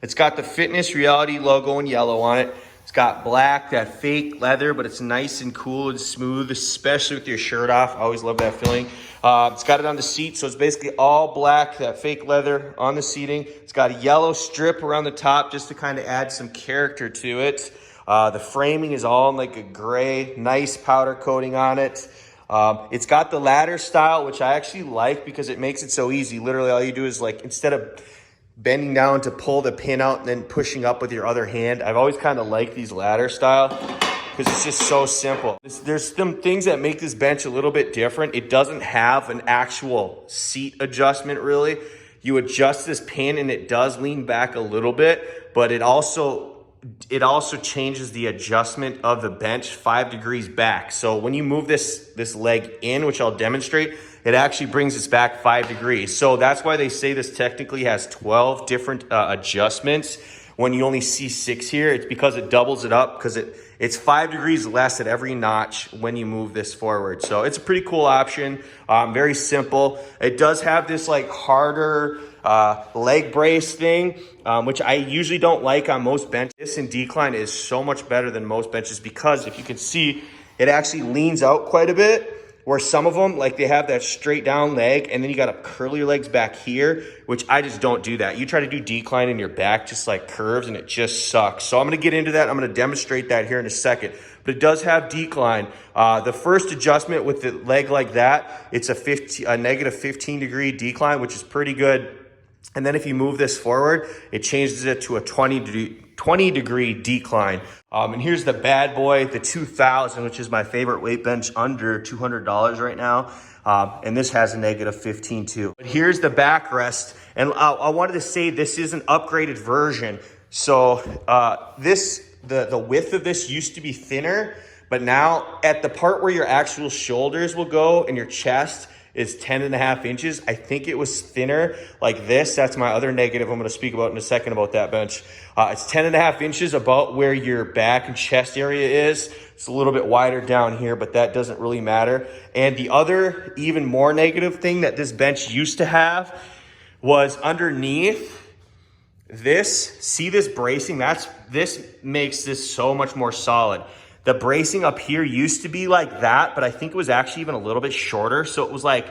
It's got the Fitness Reality logo in yellow on it. It's got black, that fake leather, but it's nice and cool and smooth, especially with your shirt off. I always love that feeling. It's got it on the seat, so it's basically all black, that fake leather on the seating. It's got a yellow strip around the top just to kind of add some character to it. The framing is all in like a gray, nice powder coating on it. It's got the ladder style, which I actually like because it makes it so easy. Literally all you do is like, instead of bending down to pull the pin out and then pushing up with your other hand, I've always kind of liked these ladder style because it's just so simple. There's some things that make this bench a little bit different. It doesn't have an actual seat adjustment really. You adjust this pin and it does lean back a little bit, but it also changes the adjustment of the bench 5 degrees back. So when you move this leg in, which I'll demonstrate, it actually brings us back 5 degrees. So that's why they say this technically has 12 different adjustments when you only see 6 here. It's because it doubles it up because it's 5 degrees less at every notch when you move this forward. So it's a pretty cool option, very simple. It does have this like harder leg brace thing, which I usually don't like on most benches. This in decline is so much better than most benches because if you can see, it actually leans out quite a bit. Where some of them, like they have that straight down leg and then you got to curl your legs back here, which I just don't do that. You try to do decline in your back, just like curves, and it just sucks. So I'm going to get into that. I'm going to demonstrate that here in a second. But it does have decline. The first adjustment with the leg like that, it's a negative 15 degree decline, which is pretty good. And then if you move this forward, it changes it to a 20 degree decline. And here's the bad boy, the 2000, which is my favorite weight bench under $200 right now. And this has a negative 15 too. But here's the backrest. And I wanted to say this is an upgraded version. So the width of this used to be thinner, but now at the part where your actual shoulders will go and your chest is 10.5 inches. I think it was thinner like this. That's my other negative I'm going to speak about in a second about that bench. It's 10.5 inches about where your back and chest area is. It's a little bit wider down here, but that doesn't really matter. And the other even more negative thing that this bench used to have was underneath this. See this bracing? This makes this so much more solid. The bracing up here used to be like that, but I think it was actually even a little bit shorter. So it was like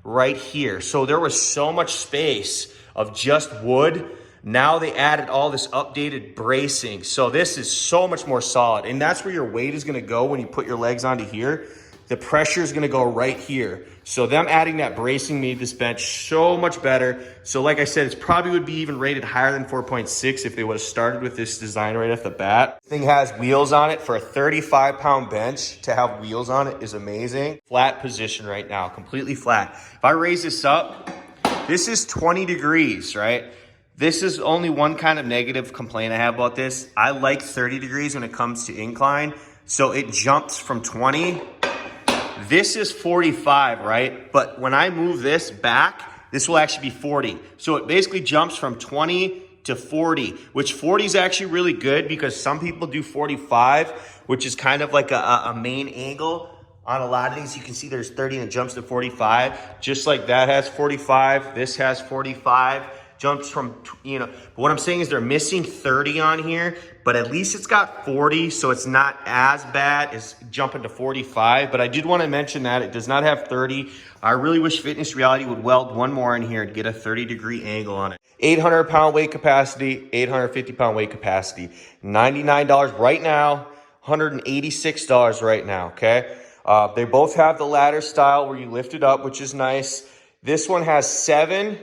right here. So there was so much space of just wood. Now they added all this updated bracing. So this is so much more solid. And that's where your weight is going to go when you put your legs onto here. The pressure is going to go right here. So them adding that bracing made this bench so much better. So like I said, it probably would be even rated higher than 4.6 if they would have started with this design right off the bat. This thing has wheels on it. For a 35-pound bench, to have wheels on it is amazing. Flat position right now, completely flat. If I raise this up, this is 20 degrees, right? This is only one kind of negative complaint I have about this. I like 30 degrees when it comes to incline. So it jumps from 20. This is 45, right? But when I move this back, this will actually be 40. So it basically jumps from 20 to 40, which 40 is actually really good because some people do 45, which is kind of like a main angle. On a lot of these, you can see there's 30 and it jumps to 45. Just like that has 45, this has 45. Jumps from, but what I'm saying is they're missing 30 on here, but at least it's got 40, so it's not as bad as jumping to 45. But I did want to mention that it does not have 30. I really wish Fitness Reality would weld one more in here to get a 30-degree angle on it. 800-pound weight capacity, 850-pound weight capacity. $99 right now, $186 right now, okay? They both have the ladder style where you lift it up, which is nice. This one has 7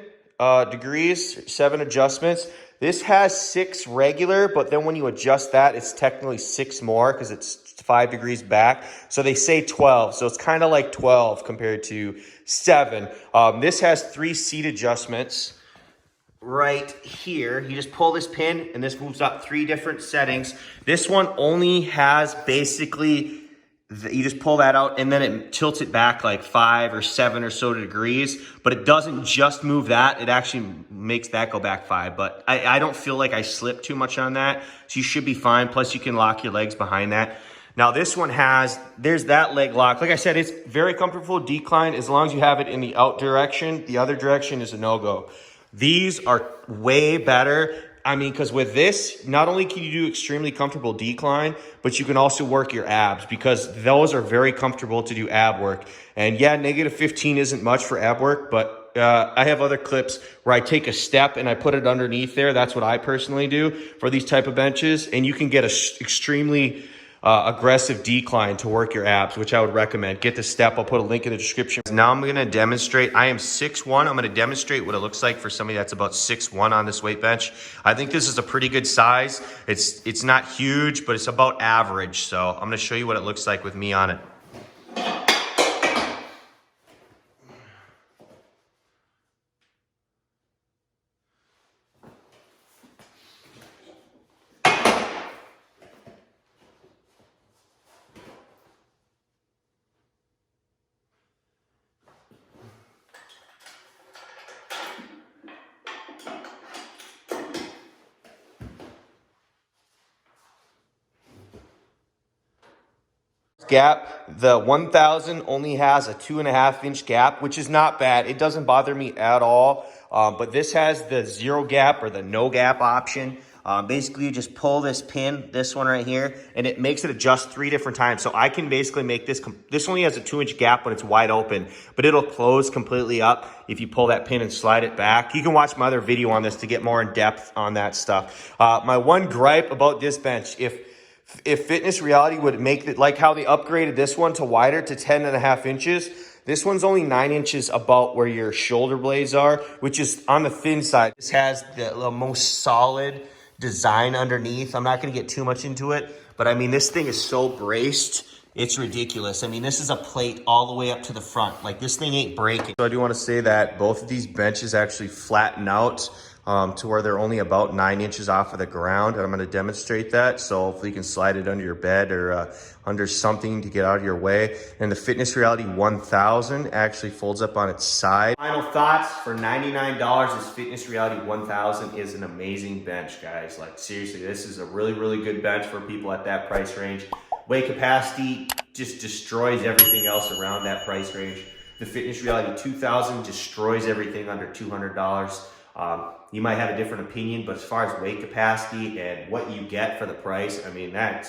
degrees, 7 adjustments. This has 6 regular, but then when you adjust that, it's technically 6 more because it's 5 degrees back. So they say 12. So it's kind of like 12 compared to 7. This has 3 seat adjustments right here. You just pull this pin and this moves up 3 different settings. This one only has basically, you just pull that out and then it tilts it back like 5 or 7 or so degrees, but it doesn't just move that. It actually makes that go back 5, but I don't feel like I slipped too much on that. So you should be fine. Plus you can lock your legs behind that. Now this one there's that leg lock. Like I said, it's very comfortable decline as long as you have it in the out direction. The other direction is a no-go. These are way better. I mean, because with this, not only can you do extremely comfortable decline, but you can also work your abs because those are very comfortable to do ab work. And yeah, negative 15 isn't much for ab work, but I have other clips where I take a step and I put it underneath there. That's what I personally do for these type of benches. And you can get a extremely aggressive decline to work your abs, which I would recommend. Get the step. I'll put a link in the description. Now I'm going to demonstrate. I am 6'1". I'm going to demonstrate what it looks like for somebody that's about 6'1" on this weight bench. I think this is a pretty good size. It's not huge, but it's about average. So I'm going to show you what it looks like with me on it. Gap, the 1000 only has a 2.5-inch gap, which is not bad. It doesn't bother me at all. But this has the 0 gap or the no gap option. Basically, you just pull this pin, this one right here, and it makes it adjust 3 different times. So I can basically make this, this only has a 2-inch gap when it's wide open, but it'll close completely up if you pull that pin and slide it back. You can watch my other video on this to get more in depth on that stuff. My one gripe about this bench, if Fitness Reality would make it like how they upgraded this one to wider to 10.5 inches, this one's only 9 inches about where your shoulder blades are, which is on the thin side. This has the most solid design underneath. I'm not going to get too much into it, but I mean, this thing is so braced. It's ridiculous. I mean, this is a plate all the way up to the front. Like, this thing ain't breaking. So I do want to say that both of these benches actually flatten out to where they're only about 9 inches off of the ground. And I'm going to demonstrate that. So hopefully you can slide it under your bed or under something to get out of your way. And the Fitness Reality 1000 actually folds up on its side. Final thoughts for $99, this Fitness Reality 1000 is an amazing bench, guys. Like, seriously, this is a really, really good bench for people at that price range. Weight capacity just destroys everything else around that price range. The Fitness Reality 2000 destroys everything under $200. You might have a different opinion, but as far as weight capacity and what you get for the price, I mean, that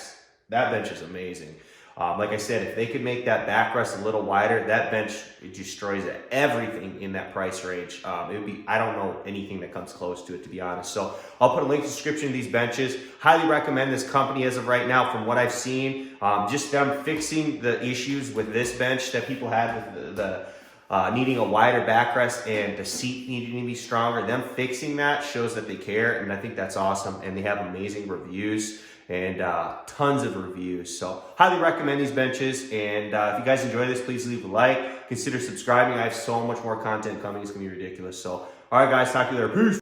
bench is amazing. Like I said, if they could make that backrest a little wider, that bench, it destroys everything in that price range. It would be, I don't know anything that comes close to it, to be honest. So I'll put a link in the description of these benches. Highly recommend this company as of right now from what I've seen. Just them fixing the issues with this bench that people had with the needing a wider backrest and the seat needing to be stronger. Them fixing that shows that they care, and I think that's awesome. And they have amazing reviews and tons of reviews. So highly recommend these benches. And if you guys enjoy this, please leave a like. Consider subscribing. I have so much more content coming. It's going to be ridiculous. So, all right, guys, talk to you later. Peace.